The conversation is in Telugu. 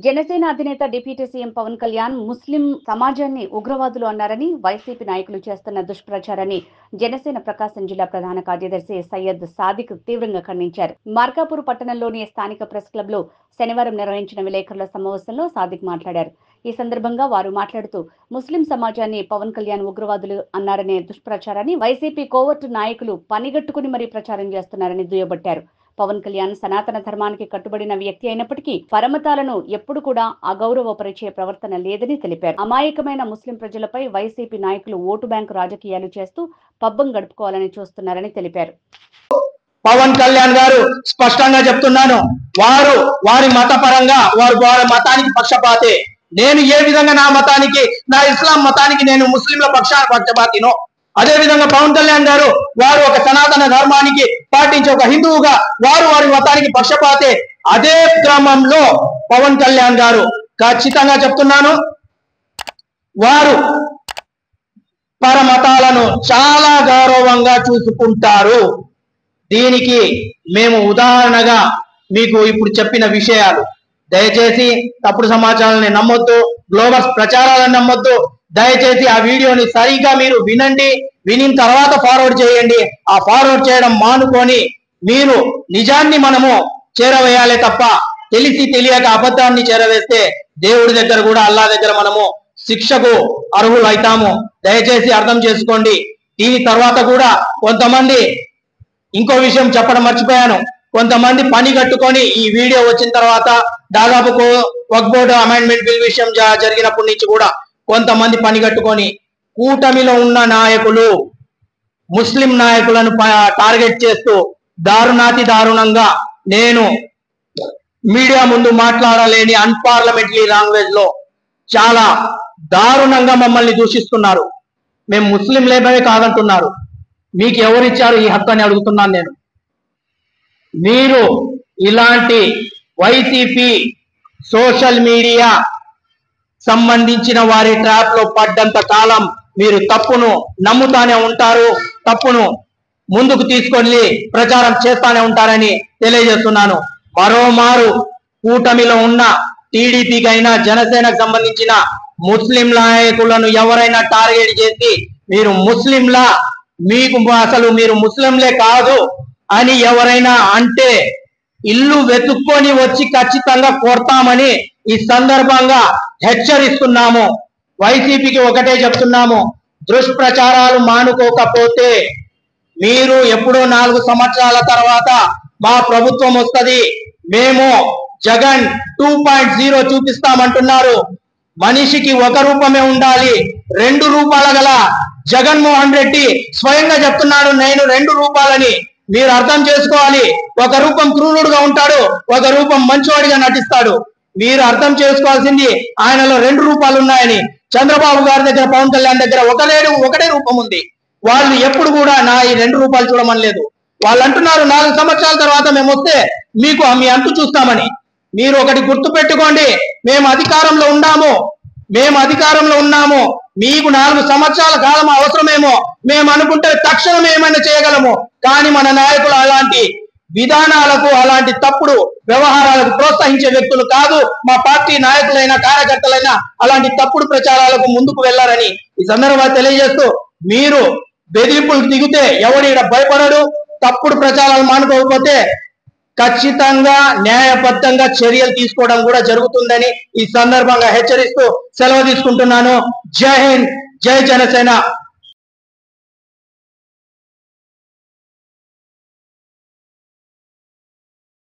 జనసేన అధినేత డిప్యూటీ సీఎం పవన్ కళ్యాణ్ ముస్లిం సమాజాన్ని ఉగ్రవాదులు అన్నారని వైసీపీ నాయకులు చేస్తున్న దుష్ప్రచారాన్ని జనసేన ప్రకాశం జిల్లా ప్రధాన కార్యదర్శి సయ్యద్ సాదిక్ తీవ్రంగా ఖండించారు. మార్కాపూర్ పట్టణంలోని స్థానిక ప్రెస్ క్లబ్ లో శనివారం నిర్వహించిన విలేకరుల సమావేశంలో సాదిక్ మాట్లాడారు. ఈ సందర్భంగా వారు మాట్లాడుతూ ముస్లిం సమాజాన్ని పవన్ కళ్యాణ్ ఉగ్రవాదులు అన్నారనే దుష్ప్రచారాన్ని వైసీపీ కోవర్టు నాయకులు పనిగట్టుకుని మరీ ప్రచారం చేస్తున్నారని దుయ్యబట్టారు. పవన్ కళ్యాణ్ సనాతన ధర్మానికి కట్టుబడిన వ్యక్తి అయినప్పటికీ పరమతాలను ఎప్పుడు కూడా అగౌరవపరిచే ప్రవర్తన లేదని తెలిపారు. అమాయకమైన ముస్లిం ప్రజలపై వైసీపీ నాయకులు ఓటు బ్యాంకు రాజకీయాలు చేస్తూ పబ్బం గడుపుకోవాలని చూస్తున్నారని తెలిపారు. పవన్ కళ్యాణ్ గారు స్పష్టంగా చెప్తున్నాను, వారి మతపరంగా వారి మతానికి పక్షపాతే. నేను ఏ విధంగా నా మతానికి, నా ఇస్లాం మతానికి నేను ముస్లింల పక్షపాతినో, అదే విధంగా పవన్ కళ్యాణ్ గారు వారు ఒక సనాతన ధర్మానికి పాటించే ఒక హిందువుగా వారి మతానికి పక్షపాతే. అదే క్రమంలో పవన్ కళ్యాణ్ గారు ఖచ్చితంగా చెప్తున్నాను, వారు పరమతాలను చాలా గౌరవంగా చూసుకుంటారు. దీనికి మేము ఉదాహరణగా మీకు ఇప్పుడు చెప్పిన విషయాలు. దయచేసి తప్పుడు సమాచారాన్ని నమ్మొద్దు, గ్లోబల్ ప్రచారాలను నమ్మొద్దు. దయచేసి ఆ వీడియోని సరిగా మీరు వినండి, వినిన తర్వాత ఫార్వర్డ్ చేయండి. ఆ ఫార్వర్డ్ చేయడం మానుకొని మీరు నిజాన్ని మనము చేరవేయాలి తప్ప తెలిసి తెలియక అబద్ధాన్ని చేరవేస్తే దేవుడి దగ్గర కూడా, అల్లా దగ్గర మనము శిక్షకు అర్హులు అవుతాము. దయచేసి అర్థం చేసుకోండి. దీని తర్వాత కూడా కొంతమంది, ఇంకో విషయం చెప్పడం మర్చిపోయాను, కొంతమంది పని కట్టుకొని ఈ వీడియో వచ్చిన తర్వాత దాదాపు వక్ఫ్ బోర్డు అమెండ్మెంట్ బిల్ విషయం జరిగినప్పటి నుంచి కూడా కొంతమంది పని కట్టుకొని కూటమిలో ఉన్న నాయకులు ముస్లిం నాయకులను టార్గెట్ చేస్తూ దారుణంగా నేను మీడియా ముందు మాట్లాడలేని అన్పార్లమెంటరీ లాంగ్వేజ్ లో చాలా దారుణంగా మమ్మల్ని దూషిస్తున్నారు. మేము ముస్లింలేమే కాదంటున్నారు. మీకు ఎవరిచ్చారు ఈ హక్కు అని అడుగుతున్నాను నేను. మీరు ఇలాంటి వైసీపీ సోషల్ మీడియా సంబంధించిన వారి ట్రాప్ లో పడ్డంత కాలం మీరు తప్పును నమ్ముతానే ఉంటారు, తప్పును ముందుకు తీసుకొని ప్రచారం చేస్తానే ఉంటారని తెలియజేస్తున్నాను. మరోమారు కూటమిలో ఉన్న టీడీపీకైనా జనసేనకు సంబంధించిన ముస్లిం నాయకులను ఎవరైనా టార్గెట్ చేసి మీరు ముస్లింలా, మీకు అసలు మీరు ముస్లింలే కాదు అని ఎవరైనా అంటే ఇల్లు వెతుక్కొని వచ్చి ఖచ్చితంగా కొడతామని ఈ సందర్భంగా హెచ్చరిస్తున్నాము. వైసీపీకి ఒకటే చెప్తున్నాము, దుష్ప్రచారాలు మానుకోకపోతే మీరు ఎప్పుడో 4 సంవత్సరాల తర్వాత మా ప్రభుత్వం వస్తుంది, మేము జగన్ 2.0 చూపిస్తామంటున్నారు. మనిషికి ఒక రూపమే ఉండాలి, 2 రూపాల గల జగన్మోహన్ రెడ్డి స్వయంగా చెప్తున్నాడు నేను 2 రూపాలని. మీరు అర్థం చేసుకోవాలి. ఒక రూపం క్రూరుడుగా ఉంటాడు, ఒక రూపం మంచివాడిగా నటిస్తాడు. మీరు అర్థం చేసుకోవాల్సింది ఆయనలో 2 రూపాలు ఉన్నాయని. చంద్రబాబు గారి దగ్గర, పవన్ కళ్యాణ్ దగ్గర ఒకటే రూపం ఉంది. వాళ్ళు ఎప్పుడు కూడా నా ఈ 2 రూపాయలు చూడమనలేదు. వాళ్ళు అంటున్నారు 4 సంవత్సరాల తర్వాత మేము వస్తే మీకు మీ అంతు చూస్తామని. మీరు ఒకటి గుర్తు పెట్టుకోండి, మేము అధికారంలో ఉన్నాము. మీకు 4 సంవత్సరాల కాలం అవసరమేమో, మేము అనుకుంటే తక్షణం ఏమైనా చేయగలము. కానీ మన నాయకులు అలాంటి విధానాలకు, అలాంటి తప్పుడు వ్యవహారాలకు ప్రోత్సహించే వ్యక్తులు కాదు. మా పార్టీ నాయకులైనా కార్యకర్తలైనా అలాంటి తప్పుడు ప్రచారాలకు ముందుకు వెళ్లారని ఈ సందర్భంగా తెలియజేస్తూ, మీరు బెదిరింపులకు దిగితే ఎవడు ఇక్కడ భయపడడు. తప్పుడు ప్రచారాలు మానుకోకపోతే ఖచ్చితంగా న్యాయబద్ధంగా చర్యలు తీసుకోవడం కూడా జరుగుతుందని ఈ సందర్భంగా హెచ్చరిస్తూ సెలవు తీసుకుంటున్నాను. జై హింద్, జై జనసేన.